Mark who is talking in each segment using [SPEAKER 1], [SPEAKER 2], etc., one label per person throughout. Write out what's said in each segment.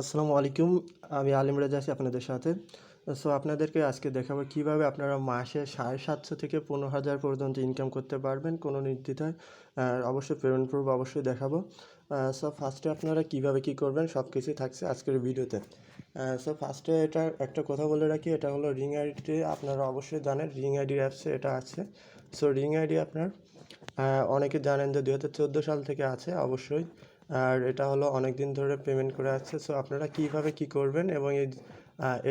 [SPEAKER 1] আসসালামু আলাইকুম। আমি আলিম রেজা আছি আপনাদের সাথে। সো আপনাদেরকে আজকে দেখাবো কিভাবে আপনারা মাসে 750 থেকে 15,000 পর্যন্ত ইনকাম করতে পারবেন কোনো নির্দ্বিধায়। অবশ্যই পেমেন্ট প্রুফ অবশ্যই দেখাবো। সো ফার্স্টে আপনারা কিভাবে কি করবেন সব কিছুই থাকছে আজকের ভিডিওতে। সো ফার্স্টে এটা একটা কথা বলে রাখি, এটা হলো রিং আইডি। আপনারা অবশ্যই জানেন রিং আইডি অ্যাপসে এটা আছে। সো রিং আইডি আপনার অনেকে জানেন যে 2014 সাল থেকে আছে অবশ্যই। আর এটা হলো অনেক দিন ধরে পেমেন্ট করে আসছে। সো আপনারা কীভাবে কী করবেন এবং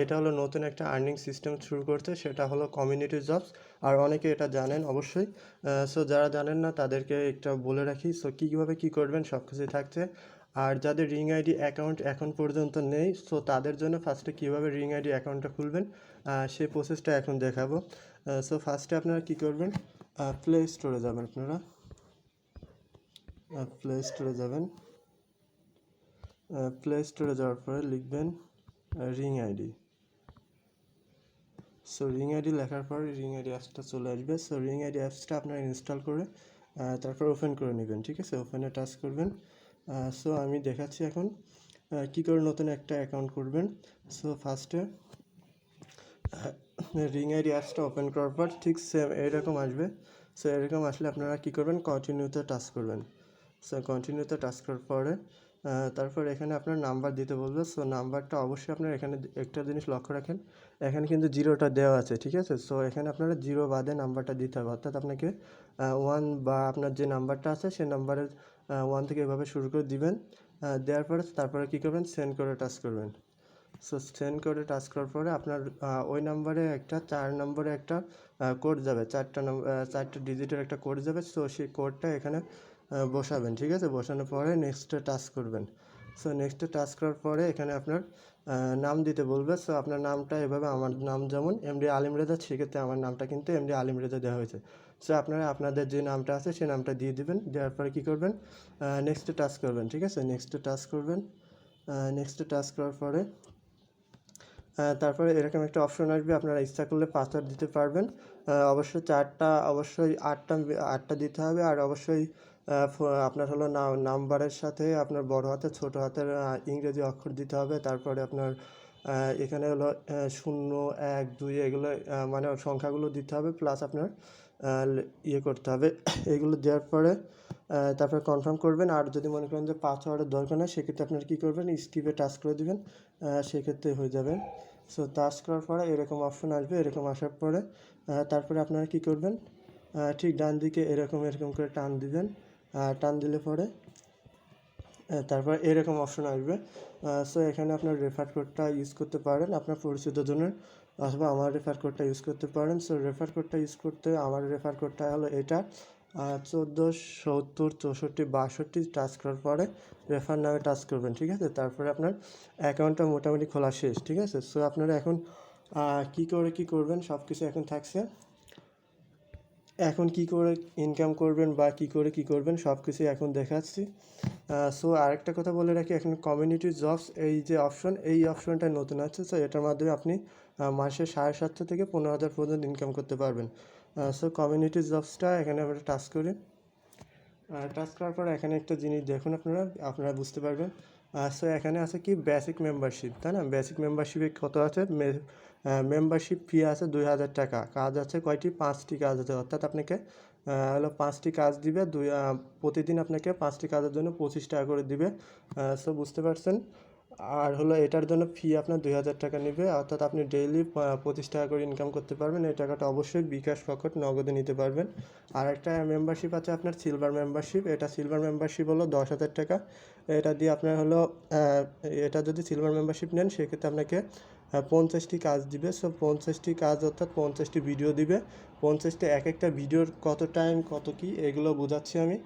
[SPEAKER 1] এটা হলো নতুন একটা আর্নিং সিস্টেম শুরু করতে, সেটা হলো কমিউনিটি জবস। আর অনেকে এটা জানেন অবশ্যই। সো যারা জানেন না তাদেরকে একটা বলে রাখি। সো কীভাবে কী করবেন সব কিছুই থাকছে। আর যাদের রিং আইডি অ্যাকাউন্ট এখন পর্যন্ত নেই, সো তাদের জন্য ফার্স্টে কীভাবে রিং আইডি অ্যাকাউন্টটা খুলবেন সেই প্রসেসটা এখন দেখাবো। সো ফার্স্টে আপনারা কী করবেন, প্লে স্টোরে যাবেন। আপনারা প্লে স্টোরে যাবেন। প্লে স্টোরে যাওয়ার পরে লিখবেন ring ID. So ring ID লেখার পর রিং আইডি অ্যাপসটা চলে আসবে। সো রিং আইডি অ্যাপসটা আপনারা ইনস্টল করে তারপর ওপেন করে নেবেন, ঠিক আছে? ওপেনে টাচ করবেন। সো আমি দেখাচ্ছি এখন কী করে নতুন একটা অ্যাকাউন্ট করবেন। সো ফার্স্টে রিং আইডি অ্যাপসটা ওপেন করার পর ঠিক সেম এরকম আসবে। সো এরকম আসলে আপনারা কী করবেন, কন্টিনিউতে টাচ করবেন। সো কন্টিনিউতে টাচ করার পরে তারপর এখানে আপনার নাম্বার দিতে বলবে। সো নাম্বারটা অবশ্যই আপনার এখানে একটা জিনিস লক্ষ্য রাখেন, এখানে কিন্তু জিরোটা দেওয়া আছে, ঠিক আছে? সো এখানে আপনারা জিরো বাদে নাম্বারটা দিতে হবে, অর্থাৎ আপনাকে 1 বা আপনার যে নাম্বারটা আছে সেই নাম্বারের 1 থেকে এভাবে শুরু করে দিবেন। দেওয়ার পরে তারপরে কী করবেন, সেন্ড করে টাচ করবেন। সো সেন্ড করে টাচ করার পরে আপনার ওই নাম্বারে একটা 4 নম্বরে একটা কোড যাবে, 4টা ডিজিটের একটা কোড যাবে। সো সেই কোডটা এখানে বসাবেন, ঠিক আছে? বসানোর পরে নেক্সটে টাচ করবেন। সো নেক্সটে টাচ করার পরে এখানে আপনার নাম দিতে বলবে। সো আপনার নামটা এভাবে, আমার নাম যেমন এমডি আলিম রেজা, সেক্ষেত্রে আমার নামটা কিন্তু এমডি আলিম রেজা দেওয়া হয়েছে। সো আপনারা আপনাদের যে নামটা আছে সেই নামটা দিয়ে দিবেন। দেওয়ার পরে কী করবেন, নেক্সটে টাচ করবেন, ঠিক আছে? নেক্সটে টাচ করবেন। নেক্সটে টাচ করার পরে তারপরে এরকম একটা অপশন আসবে, আপনারা ইচ্ছা করলে পাসওয়ার্ড দিতে পারবেন। অবশ্যই 4টা, অবশ্যই 8টা দিতে হবে। আর অবশ্যই আপনার হলো নাম্বারের সাথে আপনার বড় হাতের ছোট হাতের ইংরেজি অক্ষর দিতে হবে। তারপরে আপনার এখানে হলো 0, 1, 2 এগুলো মানে সংখ্যাগুলো দিতে হবে, প্লাস আপনার ইয়ে করতে হবে। এগুলো দেওয়ার পরে তারপরে কনফার্ম করবেন। আর যদি মনে করেন যে পাসওয়ার্ডের দরকার নেই, সেক্ষেত্রে আপনারা কী করবেন, স্কিপে টাচ করে দিবেন, সেক্ষেত্রে হয়ে যাবে। সো টাচ করার পরে এরকম অপশন আসবে। এরকম আসার পরে তারপরে আপনারা কী করবেন, ঠিক ডান দিকে এরকম করে টান দিবেন। টান দিলে পরে তারপর এরকম অপশন আসবে। সো এখানে আপনার রেফার কোডটা ইউজ করতে পারেন আপনার পরিচিতজনের, অথবা আমার রেফার কোডটা ইউজ করতে পারেন। সো রেফার কোডটা ইউজ করতে আমার রেফার কোডটা হলো এটা 14 70 64 62 টাচ করার পরে রেফার নামে টাচ করবেন, ঠিক আছে? তারপরে আপনার অ্যাকাউন্টটা মোটামুটি খোলা শেষ, ঠিক আছে? সো আপনারা এখন কী করে কী করবেন সব কিছু এখন থাকছে। এখন কী করে ইনকাম করবেন বা কী করে কী করবেন সব কিছুই এখন দেখাচ্ছি। সো আরেকটা কথা বলে রাখি, এখন কমিউনিটি জবস এই যে অপশন, এই অপশনটা নতুন আছে। সো এটার মাধ্যমে আপনি মাসে 750 থেকে 15,000 পর্যন্ত ইনকাম করতে পারবেন। সো কমিউনিটি জবসটা এখানে আমরা টাচ করি। টাচ করার পর এখানে একটা জিনিস দেখুন, আপনারা বুঝতে পারবেন। সো এখানে আছে কি বেসিক মেম্বারশিপ, তাই না? বেসিক মেম্বারশিপে কত আছে, মেম্বারশিপ ফি আছে 2,000 টাকা। কাজ আছে কয়টি, 5টি কাজ আছে, অর্থাৎ আপনাকে হলো 5টি কাজ দিবে। প্রতিদিন আপনাকে 5টি কাজের জন্য 25 টাকা করে দিবে। সো বুঝতে পারছেন। আর হলো এটার জন্য ফি আপনার 2,000 টাকা নেবে, অর্থাৎ আপনি ডেইলি 25 টাকা করে ইনকাম করতে পারবেন। এই টাকাটা অবশ্যই বিকাশ, নগদ নগদে নিতে পারবেন। আর একটা মেম্বারশিপ আছে আপনার সিলভার মেম্বারশিপ। এটা সিলভার মেম্বারশিপ হলো 10,000 টাকা। এটা দিয়ে আপনার হলো এটা যদি সিলভার মেম্বারশিপ নেন, সেক্ষেত্রে আপনাকে 50টি কাজ দিবে। সো 50টি কাজ অর্থাৎ 50টি ভিডিও দিবে। 50টি, এক একটা ভিডিওর কত টাইম কত কী এগুলো বোঝাচ্ছি আমি।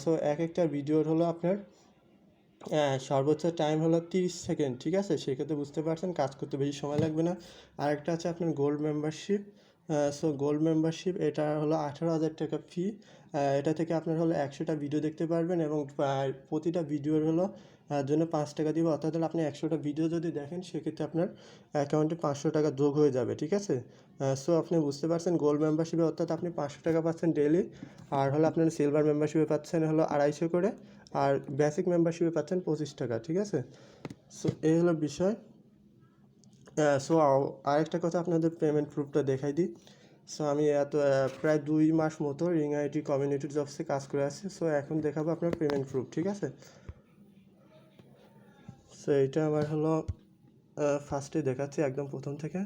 [SPEAKER 1] সো এক একটা ভিডিওর হলো আপনার সর্বোচ্চ টাইম হলো 30 সেকেন্ড, ঠিক আছে? সেক্ষেত্রে বুঝতে পারছেন কাজ করতে বেশি সময় লাগবে না। আরেকটা আছে আপনার gold membership. So gold membership এটা হলো 18,000 টাকা ফি। এটা থেকে আপনার হলো 100টা ভিডিও দেখতে পারবেন এবং প্রতিটা ভিডিওর হলো জন্য 5 টাকা দিবে। অর্থাৎ হলো আপনি 100টা ভিডিও যদি দেখেন, সেক্ষেত্রে আপনার অ্যাকাউন্টে 500 টাকা যোগ হয়ে যাবে, ঠিক আছে? সো আপনি বুঝতে পারছেন গোল্ড মেম্বারশিপে অর্থাৎ আপনি 500 টাকা পাচ্ছেন ডেইলি। আর হলো আপনার সিলভার মেম্বারশিপে পাচ্ছেন হলো 250 করে। আর বেসিক মেম্বারশিপে পাচ্ছেন 25 টাকা, ঠিক আছে। সো এই হলো বিষয়। সো আরেকটা কথা, আপনাদের পেমেন্ট প্রুফটা দেখাই দিই। সো আমি প্রায় 2 মাস মতো রিং আইটি কমিউনিটি জবসে কাজ করে আসছি। সো এখন দেখাবো আপনার পেমেন্ট প্রুফ, ঠিক আছে। সো এইটা আমার হলো ফার্স্টে দেখাচ্ছি একদম প্রথম থেকে।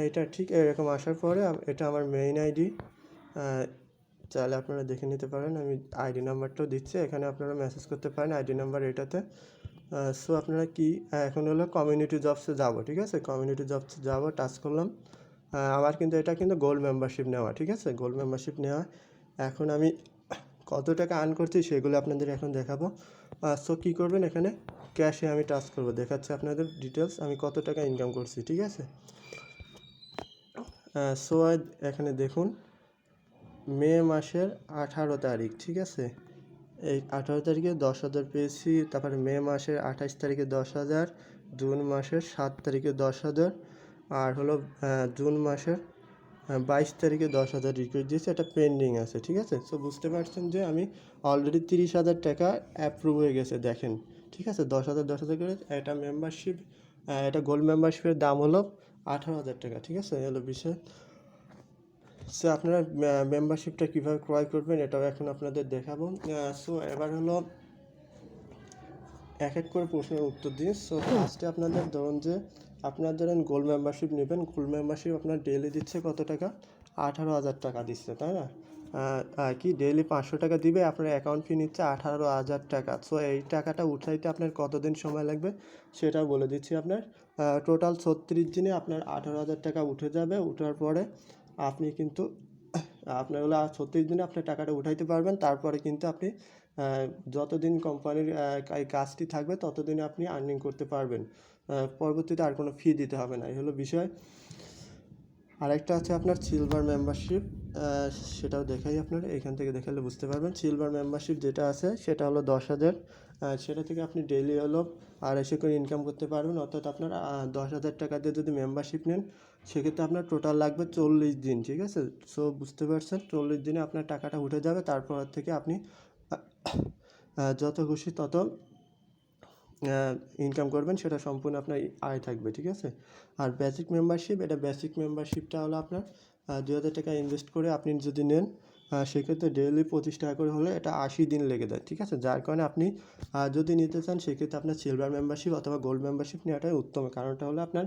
[SPEAKER 1] এইটা ঠিক এরকম আসার পরে এটা আমার মেইন আইডি, চাইলে আপনারা দেখে নিতে পারেন। আমি আইডি নাম্বারটাও দিচ্ছি, এখানে আপনারা মেসেজ করতে পারেন আইডি নাম্বার এটাতে। সো আপনারা কি এখন হলো কমিউনিটি জবসে যাব, ঠিক আছে। কমিউনিটি জবসে যাব, টাচ করলাম। আমার কিন্তু এটা কিন্তু গোল্ড মেম্বারশিপ নেওয়া, ঠিক আছে, গোল্ড মেম্বারশিপ নেওয়া। এখন আমি কত টাকা আর্ন করছি সেগুলো আপনাদের এখন দেখাবো। সো কী করবেন, এখানে ক্যাশে আমি টাচ করব, দেখাচ্ছে আপনাদের ডিটেলস আমি কত টাকা ইনকাম করছি, ঠিক আছে। সো এখানে দেখুন মে মাসের 18 তারিখ, ঠিক আছে। এই 18 তারিখে 10,000 পেয়েছি। তারপরে মে মাসের 28 তারিখে 10,000, জুন মাসের 7 তারিখে 10,000, আর হলো জুন মাসের 22 তারিখে 10,000 রিকোয়েস্ট দিয়েছি, এটা পেন্ডিং আছে, ঠিক আছে। সো বুঝতে পারছেন যে আমি অলরেডি 30,000 টাকা অ্যাপ্রুভ হয়ে গেছে, দেখেন, ঠিক আছে। 10,000 করে এটা মেম্বারশিপ, এটা গোল্ড মেম্বারশিপের দাম হলো 18,000 টাকা, ঠিক আছে, এই হলো বিষয়। সো আপনারা মেম্বারশিপটা কীভাবে ক্রয় করবেন এটাও এখন আপনাদের দেখাবো। সো এবার হলো এক এক করে প্রশ্নের উত্তর দিন। সো ফার্স্টে আপনাদের ধরুন যে আপনার ধরেন গোল্ড মেম্বারশিপ নেবেন, গোল্ড মেম্বারশিপ আপনার ডেইলি দিচ্ছে কত টাকা, 18,000 টাকা দিচ্ছে, তাই না। কি ডেইলি 500 টাকা দিবে, আপনার অ্যাকাউন্ট ফি নিচ্ছে 18,000 টাকা। সো এই টাকাটা উঠাইতে আপনার কতদিন সময় লাগবে সেটাও বলে দিচ্ছি। আপনার টোটাল 36 দিনে আপনার 18,000 টাকা উঠে যাবে। উঠার পরে আপনি কিন্তু আপনার হলো 36 দিনে আপনার টাকাটা উঠাইতে পারবেন। তারপরে কিন্তু আপনি যতদিন কোম্পানির এই কাজটি থাকবে ততদিনে আপনি আর্নিং করতে পারবেন। পরবর্তীতে আর কোনো ফি দিতে হবে না, এই হলো বিষয়। আরেকটা আছে আপনার সিলভার মেম্বারশিপ, সেটাও দেখাই আপনার এখান থেকে দেখালে বুঝতে পারবেন। সিলভার মেম্বারশিপ যেটা আছে সেটা হলো 10,000, সেটা থেকে আপনি ডেইলি হলো 250 করে ইনকাম করতে পারবেন। অর্থাৎ আপনার 10,000 টাকা দিয়ে যদি মেম্বারশিপ নেন সেক্ষেত্রে আপনার টোটাল লাগবে 40 দিন, ঠিক আছে। সো বুঝতে পারছেন 40 দিনে আপনার টাকাটা উঠে যাবে। তারপর থেকে আপনি যত খুশি তত ইনকাম করবেন, সেটা সম্পূর্ণ আপনার আয় থাকবে, ঠিক আছে। আর বেসিক মেম্বারশিপ, এটা বেসিক মেম্বারশিপটা হলো আপনার 2,000 টাকা ইনভেস্ট করে আপনি যদি নেন সেক্ষেত্রে ডেইলি 25 টাকা করে হলে এটা 80 দিন লেগে যায়, ঠিক আছে। যার কারণে আপনি যদি নিতে চান সেক্ষেত্রে আপনার সিলভার মেম্বারশিপ অথবা গোল্ড মেম্বারশিপ নেওয়াটাই উত্তম। কারণটা হলো আপনার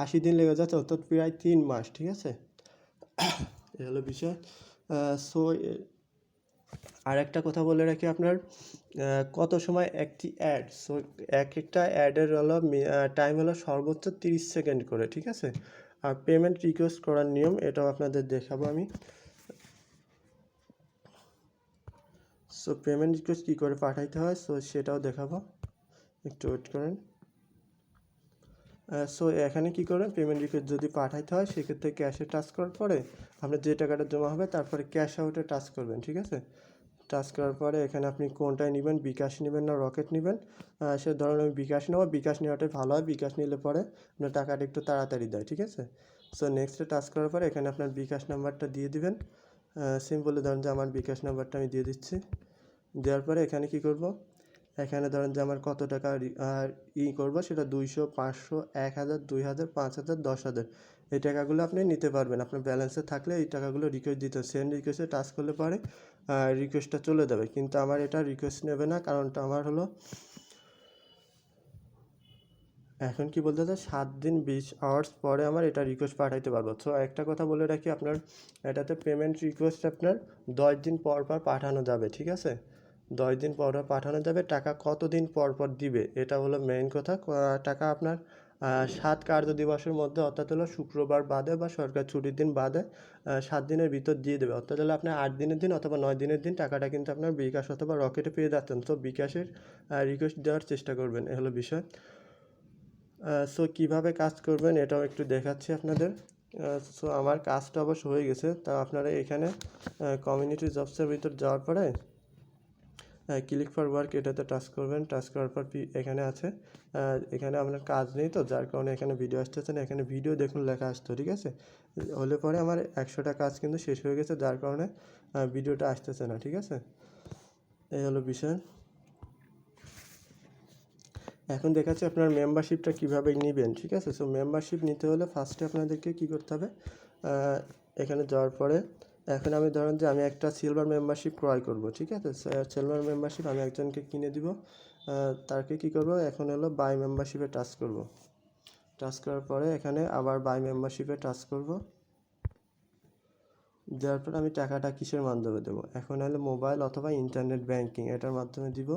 [SPEAKER 1] 80 দিন লেগে যাচ্ছে, অর্থাৎ প্রায় 3 মাস, ঠিক আছে। এ হলো বিষয়। সো আর একটা কথা বলে রাখি, আপনার কত সময় একটি অ্যাড, সো এক একটা অ্যাডের হলো টাইম হলো সর্বোচ্চ 30 সেকেন্ড করে, ঠিক আছে। আর পেমেন্ট রিকোয়েস্ট করার নিয়ম এটাও আপনাদের দেখাবো আমি। সো পেমেন্ট রিকোয়েস্ট কী করে পাঠাইতে হয় সো সেটাও দেখাবো, একটু ওয়েট করেন। সো এখানে কী করবেন, পেমেন্ট রিকোয়েস্ট যদি পাঠাইতে হয় সেক্ষেত্রে ক্যাশে টাচ করার পরে আপনার যে টাকাটা জমা হবে তারপরে ক্যাশ আউটে টাচ করবেন, ঠিক আছে। টাচ করার পরে এখানে আপনি কোনটায় নেবেন, বিকাশ নেবেন না রকেট নেবেন, সে ধরুন আমি বিকাশ নেব। বিকাশ নেওয়াটাই ভালো হয়, বিকাশ নিলে পরে আপনার টাকাটা একটু তাড়াতাড়ি দেয়, ঠিক আছে। সো নেক্সটে টাচ করার পরে এখানে আপনার বিকাশ নাম্বারটা দিয়ে দিবেন। সিম্পলি ধরুন যে আমার বিকাশ নাম্বারটা আমি দিয়ে দিচ্ছি। দেওয়ার পরে এখানে কি করব, এখানে ধরেন যে আমার কত টাকা করবো সেটা 200, 500, 1,000, 2,000, 5,000, 10,000 এই টাকাগুলো আপনি নিতে পারবেন। আপনার ব্যালেন্সে থাকলে এই টাকাগুলো রিকোয়েস্ট দিতে, সেন্ড রিকোয়েস্টে টাচ করলে পরে রিকোয়েস্টটা চলে যাবে। কিন্তু আমার এটা রিকোয়েস্ট নেবে না, কারণটা আমার হলো এখন কি বলতে চাই 7 দিন 20 আওয়ার্স পরে আমার এটা রিকোয়েস্ট পাঠাইতে পারবো। সো একটা কথা বলে রাখি, আপনার এটাতে পেমেন্ট রিকোয়েস্ট আপনার 10 দিন পর পর পাঠানো যাবে, ঠিক আছে। 10 দিন পর পর পাঠানো যাবে। টাকা কতদিন পর পর দিবে এটা হলো মেইন কথা। টাকা আপনার 7 কার্য দিবসের মধ্যে, অর্থাৎ হলো শুক্রবার বাদে বা সরকার ছুটির দিন বাদে 7 দিনের ভিতর দিয়ে দেবে। অর্থাৎ হলো আপনার 8 দিনের দিন অথবা 9 দিনের দিন টাকাটা কিন্তু আপনার বিকাশ অথবা রকেটে পেয়ে যাচ্ছেন। তো বিকাশের রিকোয়েস্ট দেওয়ার চেষ্টা করবেন, এ হলো বিষয়। সো কীভাবে কাজ করবেন এটাও একটু দেখাচ্ছি আপনাদের। সো আমার কাজটা অবশ্য হয়ে গেছে, তা আপনারা এখানে কমিউনিটি জবসের ভিতর যাওয়ার পরে ক্লিক ফর ওয়ার্ক এটাতে টাচ করবেন। টাচ করার পর এখানে আছে, এখানে আপনার কাজ নেই তো যার কারণে এখানে ভিডিও আসতেছে না। এখানে ভিডিও দেখুন লেখা আসতো, ঠিক আছে। হলে পরে আমার 100টা কাজ কিন্তু শেষ হয়ে গেছে, যার কারণে ভিডিওটা আসতেছে না, ঠিক আছে। এই হলো বিষয়। এখন দেখাচ্ছি আপনার মেম্বারশিপটা কীভাবে নেবেন, ঠিক আছে। সো মেম্বারশিপ নিতে হলে ফার্স্টে আপনাদেরকে কী করতে হবে, এখানে যাওয়ার পরে এখন আমি ধরেন যে আমি একটা সিলভার মেম্বারশিপ ক্রয় করব, ঠিক আছে। সিলভার মেম্বারশিপ আমি একজনকে কিনে দিব, তাকে কী করব, এখন হলো বাই মেম্বারশিপে টাচ করব। টাচ করার পরে এখানে আবার বাই মেম্বারশিপে টাচ করব। দেওয়ার পর আমি টাকাটা কিসের মাধ্যমে দেবো, এখন হলো মোবাইল অথবা ইন্টারনেট ব্যাংকিং এটার মাধ্যমে দিব।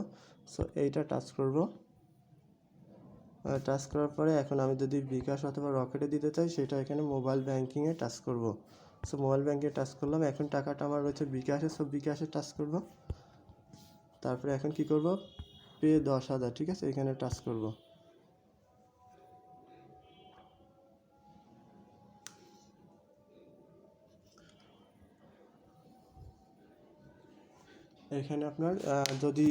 [SPEAKER 1] সো এইটা টাচ করব। টাচ করার পরে এখন আমি যদি বিকাশ অথবা রকেটে দিতে চাই সেটা এখানে মোবাইল ব্যাংকিংয়ে টাচ করব। সো মোবাইল ব্যাংকে টাচ করলাম, এখন টাকাটা আমার রয়েছে বিকাশে, সব বিকাশে টাচ করব। তারপরে এখন কি করব, পে 10,000, ঠিক আছে, এখানে টাচ করব। এখানে আপনার যদি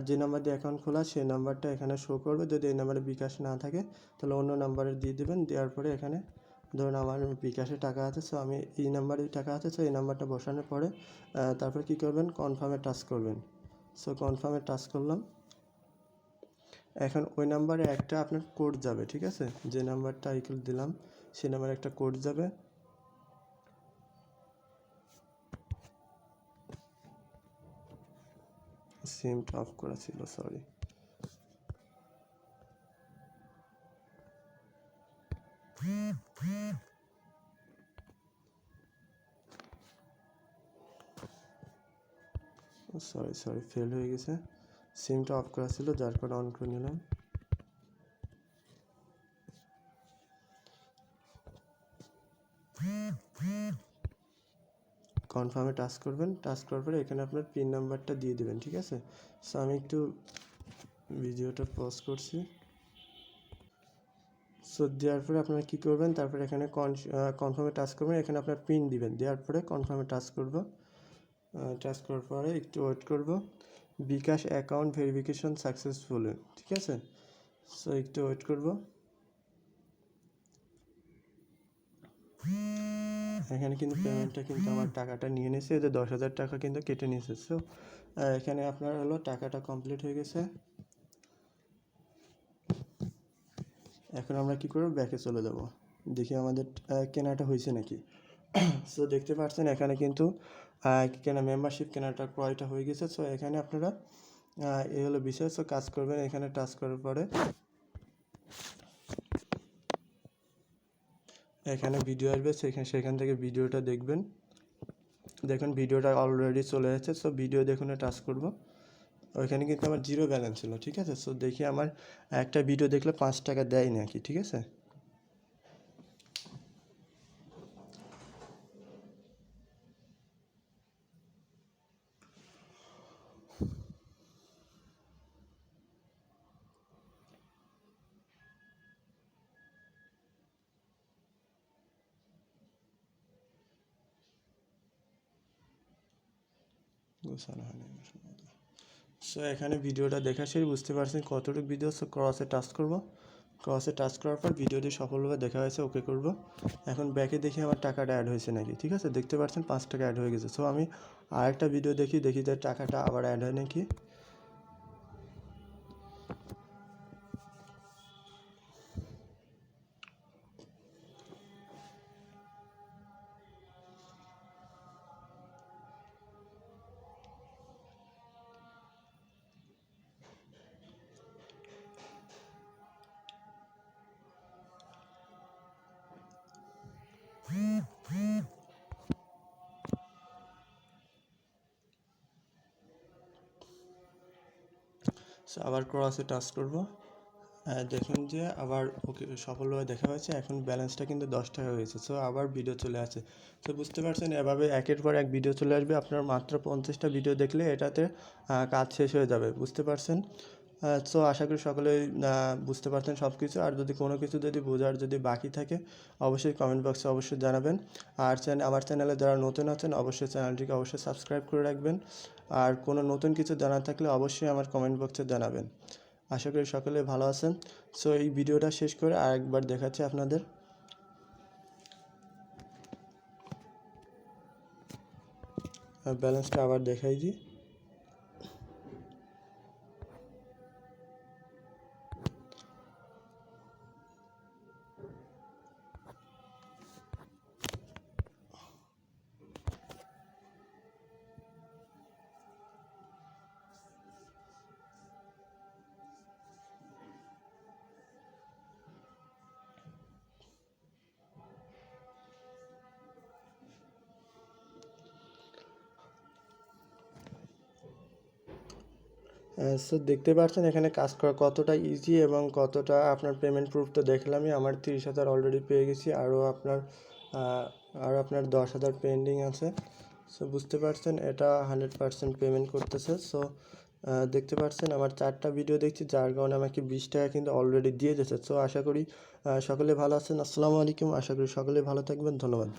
[SPEAKER 1] যে নাম্বার দিয়ে অ্যাকাউন্ট খোলা সেই নাম্বারটা এখানে শো করবে, যদি এই নাম্বারে বিকাশ না থাকে তাহলে অন্য নাম্বারে দিয়ে দেবেন। দেওয়ার পরে এখানে ধরুন আমার বিকাশে টাকা আছে, সো আমি এই নাম্বারে টাকা আছে, সো এই নাম্বারটা বসানোর পরে তারপরে কী করবেন, কনফার্মে টাচ করবেন। সো কনফার্মে টাচ করলাম। এখন ওই নাম্বারে একটা আপনার কোড যাবে, ঠিক আছে, যে নাম্বারটা আইকল দিলাম সেই নাম্বারে একটা কোড যাবে। সিমটা অফ করা ছিল, সরি। সরি ফেল হয়ে গেছে, সিমটা অফ করা ছিল যার কারণে অন করে নিলাম। কনফার্মে টাচ করবেন, টাচ করার পরে এখানে আপনার পিন নাম্বারটা দিয়ে দেবেন, ঠিক আছে। সো আমি একটু ভিডিওটা পজ করছি। সো দেওয়ার পরে আপনারা কী করবেন, তারপরে এখানে কনফার্মে টাচ করবেন, এখানে আপনার পিন দিবেন, দেওয়ার পরে কনফার্মে টাচ করব। টাচ করার পরে একটু ওয়েট করব। বিকাশ অ্যাকাউন্ট ভেরিফিকেশন সাকসেসফুল, ঠিক আছে। সো একটু ওয়েট করব। এখানে কিন্তু পেমেন্টটা কিন্তু আমার টাকাটা নিয়ে নিয়েছে, যে 10,000 টাকা কিন্তু কেটে নিয়েছে। সো এখানে আপনার হলো টাকাটা কমপ্লিট হয়ে গেছে। এখন আমরা কি করব, ব্যাকে চলে যাব, দেখি আমাদের কেনাটা হয়েছে নাকি। সো দেখতে পাচ্ছেন এখানে কিন্তু কেনা মেম্বারশিপ কেনাটা ক্রয়টা হয়ে গেছে। সো এখানে আপনারা এই হলো বিষয়। সো কাজ করবেন, এখানে টাচ করার পরে এখানে ভিডিও আসবে, সেখান থেকে ভিডিওটা দেখবেন। দেখুন ভিডিওটা অলরেডি চলে যাচ্ছে। সো ভিডিও দেখুনে টাচ করব। ওইখানে কিন্তু আমার জিরো ব্যালেন্স ছিল, ঠিক আছে। সো দেখি আমার একটা ভিডিও দেখলে 5 টাকা দেয় নাকি, ঠিক আছে। সো এখানে ভিডিওটা দেখা শেষ, বুঝতে পারছেন কতটুকু ভিডিও। সো ক্রসে টাচ করব। ক্রসে টাচ করার পর ভিডিওটি সফলভাবে দেখা হয়েছে, ওকে করব। এখন ব্যাকে দেখি আমার টাকাটা অ্যাড হয়েছে নাকি, ঠিক আছে। দেখতে পাচ্ছেন 5 টাকা অ্যাড হয়ে গেছে। সো আমি আরেকটা ভিডিও দেখি যে টাকাটা আবার অ্যাড হয় নাকি। সো আবার ক্রসে টাচ করব। দেখুন যে আবার ওকে সফলভাবে দেখা হয়েছে। এখন ব্যালেন্সটা কিন্তু 10 টাকা হয়েছে। সো আবার ভিডিও চলে আসে। তো বুঝতে পারছেন এভাবে একের পর এক ভিডিও চলে আসবে। আপনার মাত্র 50টা ভিডিও দেখলে এটাতে কাজ শেষ হয়ে যাবে, বুঝতে পারছেন। সো আশা করি সকলেই বুঝতে পারছেন সব কিছু। আর যদি কোনো কিছু যদি বোঝার যদি বাকি থাকে অবশ্যই কমেন্ট বক্সে অবশ্যই জানাবেন। আর আমার চ্যানেলে যারা নতুন আছেন অবশ্যই চ্যানেলটিকে অবশ্যই সাবস্ক্রাইব করে রাখবেন। আর কোনো নতুন কিছু জানার থাকলে অবশ্যই আমার কমেন্ট বক্সে জানাবেন। আশা করি সকলে ভালো আছেন। সো এই ভিডিওটা শেষ করে আরেকবার দেখাচ্ছি আপনাদের। ব্যালেন্সটা আবার দেখাই দিই। সো দেখতে পাচ্ছেন এখানে কাজ করা কতটা ইজি এবং কতটা আপনার পেমেন্ট প্রুফ তো দেখলামই। আমার 30,000 অলরেডি পেয়ে গেছি, আরও আপনার 10,000 পেন্ডিং আছে। সো বুঝতে পারছেন এটা 100% পেমেন্ট করতেছে। সো দেখতে পাচ্ছেন আমার 4টা ভিডিও দেখছি, যার কারণে আমাকে 20 টাকা কিন্তু অলরেডি দিয়ে দিয়েছে। সো আশা করি সকলে ভালো আছেন। আসসালামু আলাইকুম, আশা করি সকলে ভালো থাকবেন। ধন্যবাদ।